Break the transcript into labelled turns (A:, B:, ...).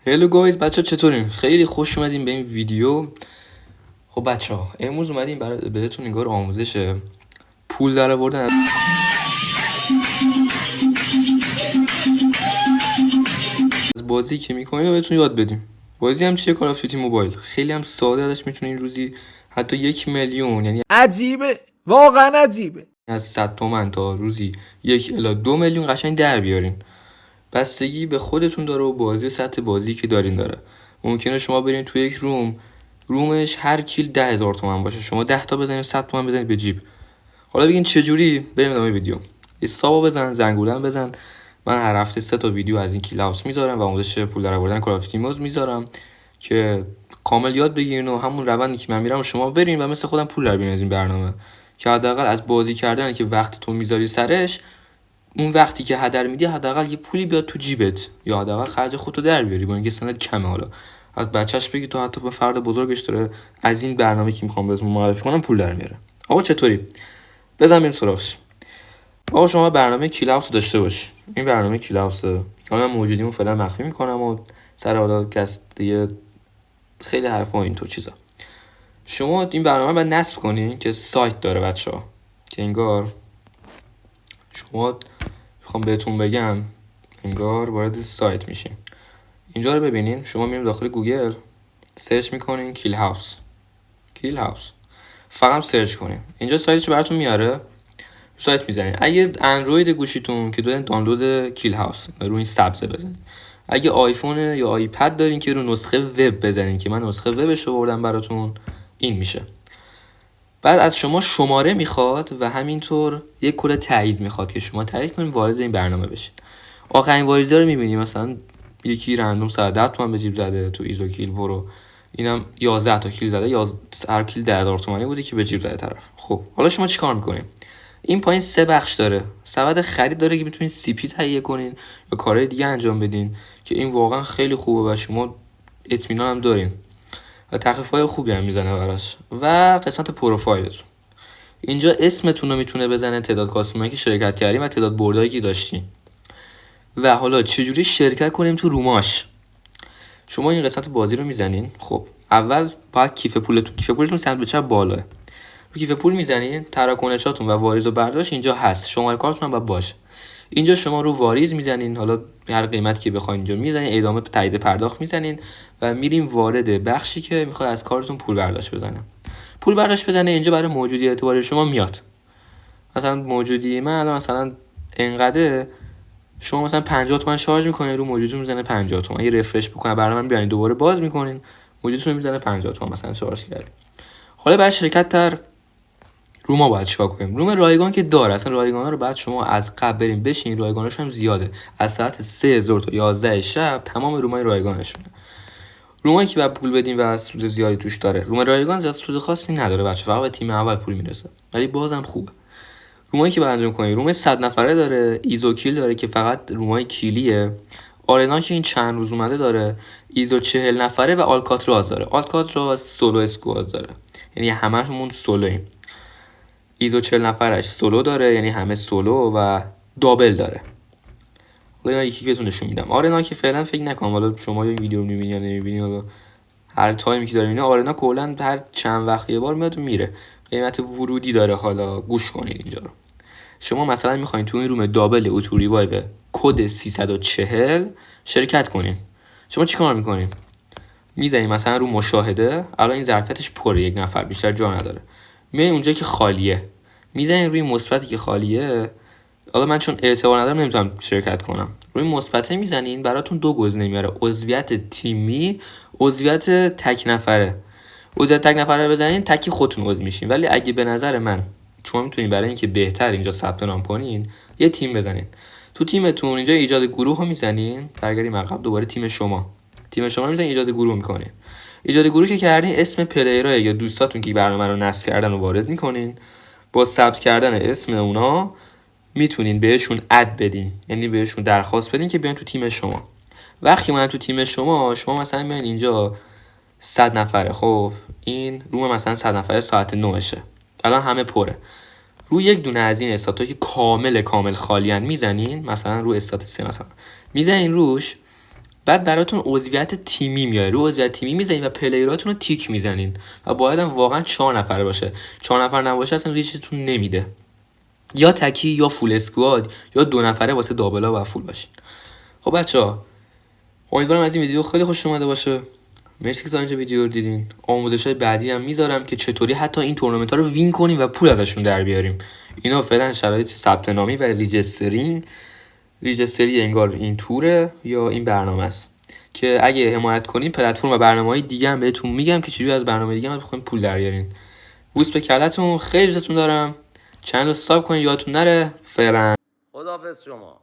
A: هلو گایز، بچه ها چطورین؟ خیلی خوش اومدین به این ویدیو. خب بچه ها امروز اومدیم برای بهتون نگار آموزش پول در آوردن از بازی که میکنین و بهتون یاد بدیم. بازی هم چیه؟ کال آف دیوتی موبایل. خیلی هم ساده ازش میتونین روزی حتی 1,000,000، یعنی
B: عجیبه، واقعا عجیبه،
A: از 100 تومن تا روزی 1 الی 2 میلیون قشنگ در بیارین. بستگی به خودتون داره و بازی سطح بازی که دارین داره. ممکنه شما برین تو یک رومش هر کیل 10,000 تومن باشه، شما 10 تا بزنید 100 تومن بزنید به جیب. حالا بگین چه جوری؟ بریم ادامه ویدیو. استاپا بزن، زنگوله بزن. من هر هفته 3 تا ویدیو از این کلاس میذارم و آموزش پول در آوردن کال آف دیوتی موز میذارم که کامل یاد بگیرین و همون روندی که من میرم شما برین و مثل خودم پول در بیارین از این برنامه، که حداقل از بازی کردن که وقت تو میذاری سرش، اون وقتی که هدر میدی حداقل یه پولی بیاد تو جیبت، یا حداقل خرج خودتو در بیاری با اینکه سنت کمه. حالا از بچهش بگی تو حتی به فرد بزرگش داره از این برنامه که میخوام بهتون معرفی کنم پول در میاره. آقا چطوری؟ بزن بریم سراغش. آقا شما برنامه کلاوس داشته باش. این برنامه کلاوس حالا من موجودیمو فعلا مخفی میکنم و سر حالا دیگه خیلی حرفا و اینطور چیزا. شما این برنامه بعد نصب کنین که سایت داره بچه‌ها، که انگار شما میخوام بهتون بگم انگار وارد سایت میشین. اینجا رو ببینین، شما میرین داخل گوگل سرچ میکنین کیل هاوس، فقط سرچ کنین. اینجا سایتش براتون میاره، سایت میزنین. اگه اندروید گوشیتون که دارین دانلود کیل هاوس رو این سبزه بزنین. اگه آیفون یا آیپد دارین که رو نسخه وب بزنین، که من نسخه وبش رو آوردم براتون. این میشه. بعد از شما شماره میخواد و همینطور یک کد تایید میخواد که شما تایید کنین وارد این برنامه بشین. آخرین واریزه رو میبینی، مثلا یکی رندوم 110 تومن به جیب زده تو ایزو کیل برو، اینم 11 تا کیل زده، 11 هر کیل 10,000 تومانی بوده که به جیب زده طرف. خب حالا شما چیکار میکنین؟ این پایین 3 بخش داره. سبد خرید داره که میتونین سی پی تهیه کنین یا کارهای دیگه انجام بدین که این واقعا خیلی خوبه و شما اطمینان هم دارین و تخفیف‌های خوبی هم میزنه براش. و قسمت پروفایلتون، اینجا اسمتون رو میتونه بزنه، تعداد کاستومایی که شرکت کردین و تعداد بردایی که داشتین. و حالا چجوری شرکت کنیم تو روماش. شما این قسمت بازی رو میزنین. خب اول باید کیف پولتون سمت چپ بالاه. رو کیف پول میزنین، تراکنشاتون و واریز و برداشت اینجا هست، شماره کارتون هم باید باشه. اینجا شما رو واریز میزنین، حالا هر قیمتی که بخواید اینجا میزنین، ادامه تایید پرداخت میزنین و میریم وارد بخشی که میخواد از کارتون پول برداشت بزنه. اینجا برای موجودی اعتباری شما میاد. مثلا موجودی من الان مثلا انقدر، شما مثلا 50 تومن شارژ میکنین رو موجودتون میزنه 50 تومن. یه رفرش بکنه برنامه بیارین دوباره باز میکنین موجودتون میزنه 50 تومن مثلا شارژ کردین. حالا برای شرکت تر روما باید چیکار کنیم؟ روم رایگان که داره، اصلا رایگانا رو بعد شما از قبل بریم بشین، رایگاناش هم زیاده، از ساعت 3 ظهر تا 11 شب تمام رومای رایگانشونه. رومایی که بعد پول بدین و سود زیادی توش داره. روم رایگان زیاد سود خاصی نداره بچه، فقط به تیم اول پول میرسه ولی بازم خوبه. رومایی که بعد انجام کنید، روم 100 نفره داره، ایزو کیل داره که فقط رومای کیلیه، آرنا که این چند روز اومده داره، ایزو 40 نفره و آلکاتراز داره. آلکاتراز سولو اسکواد داره، یعنی هممون سولویم. ایزو 40 نفرش سولو داره، یعنی همه سولو و دابل داره. حالا اینا یکی بهتون نشون میدم. آرنا که فعلا فکر نکنم، حالا شما یه ویدیو رو میبینی یا نمیبینی، حالا هر تایمی که داره میبینی، آرنا کلا هر چند وقت یه بار میاد و میره. قیمت ورودی داره، حالا گوش کنید اینجا رو. شما مثلا میخواین تو این روم دابل اوتو ریوایو کد 340 شرکت کنین. شما چیکار میکنین؟ میزنین مثلا رو مشاهده، الان این ظرفیتش پره، یک نفر بیشتر جا نداره. میای اونجا که خالیه، میزنین روی مثبتی که خالیه. حالا من چون اعتبار ندارم نمیتونم شرکت کنم. روی مثبته میزنین، براتون دو گزینه میاره، عضویت تیمی، عضویت تک نفره. عضویت تک نفره بزنین تکی خودتون عضو میشین، ولی اگه به نظر من شما میتونین برای اینکه بهتر اینجا ثبت نام کنین یه تیم بزنین. تو تیمتون اینجا ایجاد گروه رو میزنین، برگردیم عقب دوباره تیم شما میزنین، ایجاد گروه میکنین. ایجاد گروه که کردین اسم پلیرها یا دوستاتون که برنامه رو نصب کردن رو وارد میکنین. با ثبت کردن اسم اونا میتونین بهشون اد بدین، یعنی بهشون درخواست بدین که بیان تو تیم شما. وقتی اومدن تو تیم شما مثلا میان اینجا 100 نفره. خب این روم مثلا 100 نفره ساعت 9شه، الان همه پره. روی یک دونه از این استاتا که کامل خالیان میزنین، مثلا رو استات 3 مثلا میزنین روش، بعد براتون عضویت تیمی میاره، رو عضویت تیمی میزنین و پلیراتون رو تیک میزنین و باید هم واقعا 4 نفر باشه. 4 نفر نباشه اصلا ریچتون نمیده. یا تکی یا فول اسکواد یا 2 نفره واسه دابلا و فول باشین. خب بچه‌ها امیدوارم از این ویدیو خیلی خوش اومده باشه. مرسی که تا اینجا ویدیو رو دیدین. آموزش‌های بعدی هم میذارم که چطوری حتی این تورنمنت‌ها رو وین کنیم و پول ازشون در بیاریم. اینا فعلا شرایط ثبت نامی و ریجستری انگار این توره یا این برنامه است که اگه حمایت کنین پلتفرم و برنامه‌های دیگه هم بهتون میگم که چجوری از برنامه دیگه هم بخواید پول در بیارین. بوس به کلتون، خیلی دوستتون دارم. چنل رو سابسکرایب کنین یادتون نره. فعلا
C: خداحافظ شما.